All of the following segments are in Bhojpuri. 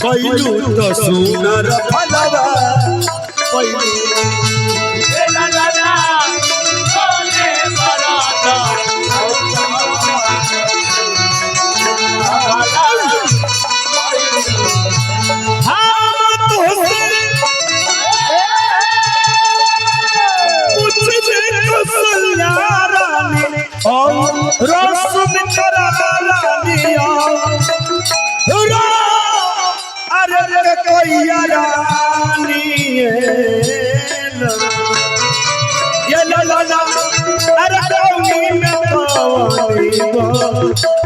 पहिलू तो सुनर फलवा रस अरे कोई रानी ये ला अरे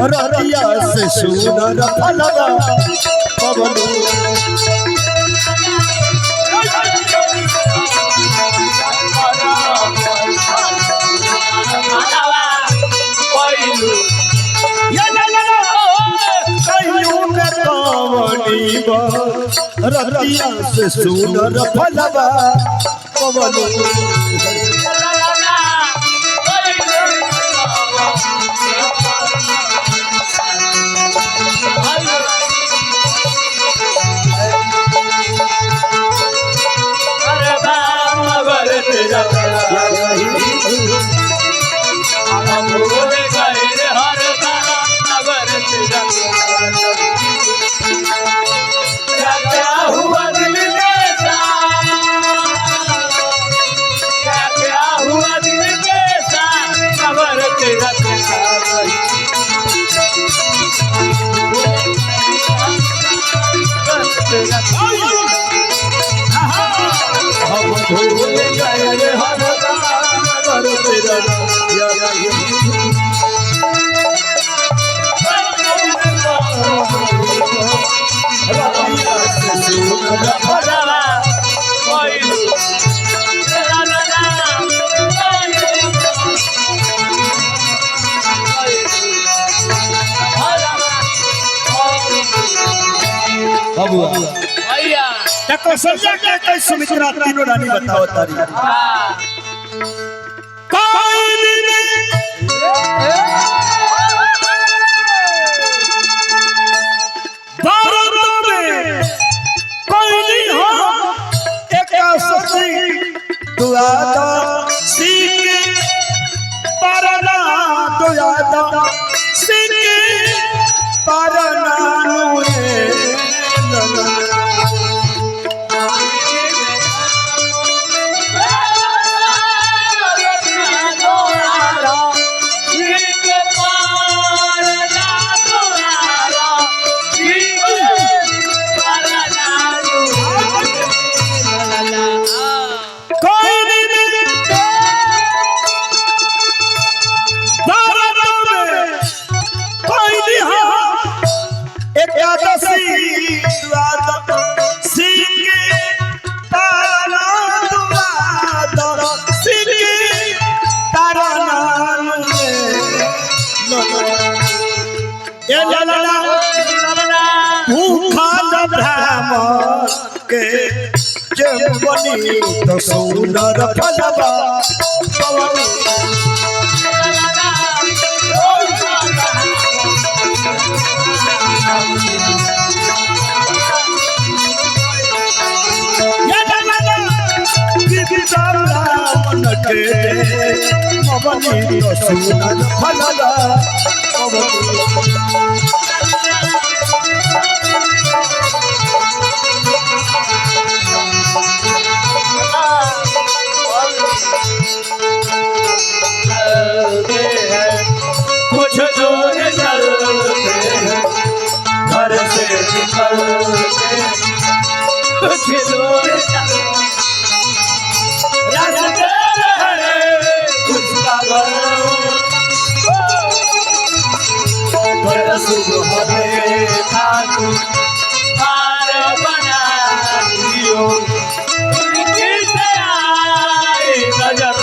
रतिया से सुनर फलवा पवनू रतिया से सुनर फलवा पवनू कौशल्या के सुमित्रा तीनों रानी बताओ तारी के जमवनी तो सुंदर फलवा पवनू तो सुंदर फलवा कुछ दूर चलते हैं घर से निकलते कुछ दूर रास्ते उसका घर सुबह देखा तू पार बना दियो किसे आई नजर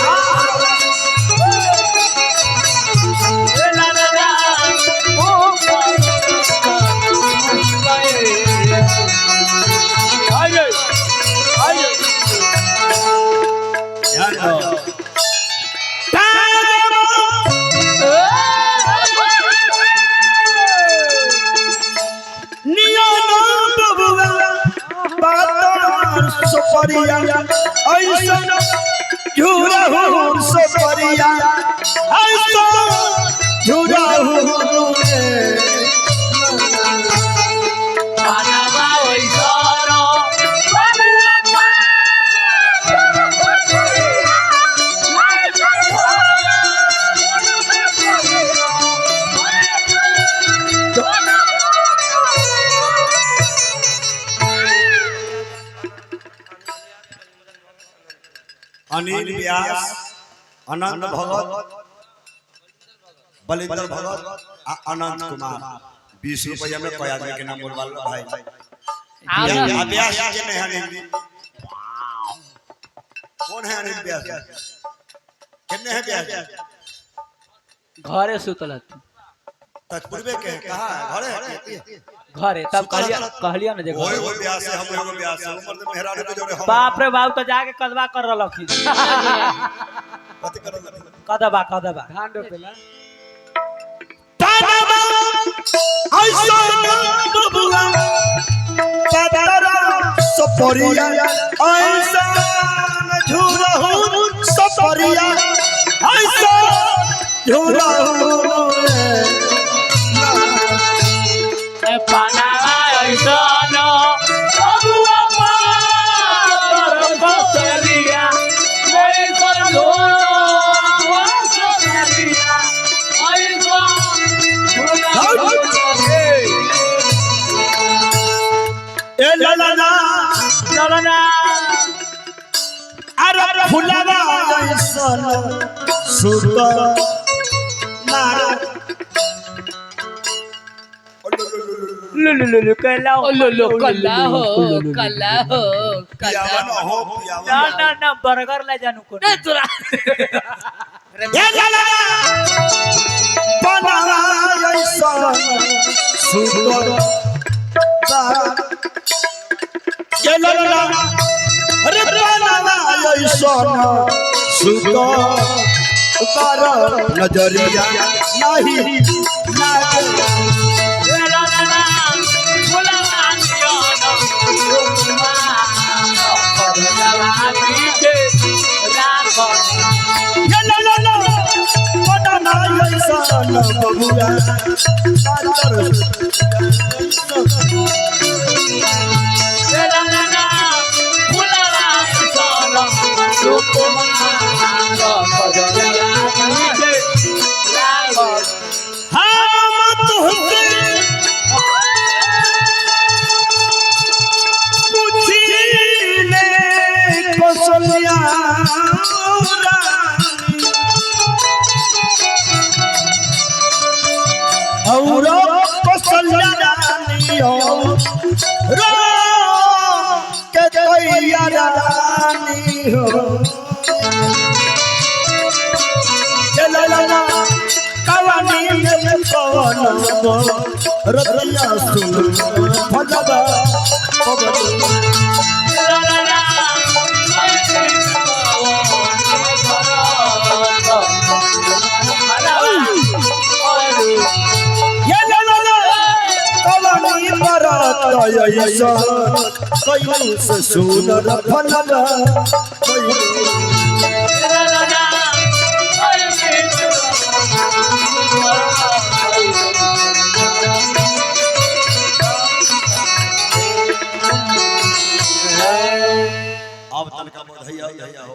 ऐसा झूराहुर सपरिया ऐसा झूराहुर पानावा ओइसरो अनिल व्यास अनंत भगत बलिंदर भगत अनंत कुमार 20 रुपया में कोई आदमी के नाम बोलवा लो भाई व्यास के नहीं अनिल कौन है अनिल व्यास कितने हैं व्यास घरे सुतलत तत्पूर्वे के कहां है घरे घरे तब कहलिया ना देखो ओए ओए व्यास है हम एगो व्यास है उम्र में मेहरारू के जोड़े हम बाप रे बाप तो जाके कदबा कर रहलखिन कथि करल कदबा धान रोपेला तानामा ऐसा बबुआ तारा सपरिया ऐसा झूराहुर सपरिया ऐसा झूराहुर पानावा ओइसरो बबुआ पार बसरिया ओइसरो बसरिया ओइसरो ए ललना चलना अरे फुलवा ऐसन सुत मार लुलुलु कहला लो कल्ला हो कल्ला हो पियावा न हो ना पियावा ना ना बर्गर ले जानू को नहीं तुरा ए ललना बनवा ऐसन सुत मार ए ललना अरे बनवा ऐसन सुत मार नजरिया नहीं लागे चलना फुलवा नियन फुलवा पीछे राखो ये ला ला ला बनवा ऐसन बबुआ तार चलना फुलवा नियन सुकुमार फुलवा पीछे राखो हम तुझसे पूछीले कौशल्या और कौशल्या रानी रो के दैया रानी हो चलना कवानी में कवन रतिया सुन फलवा चलना ये ललना कवानी बरत ऐसा कइलू से सुनर फलवा अब तनका बढ़ैया हो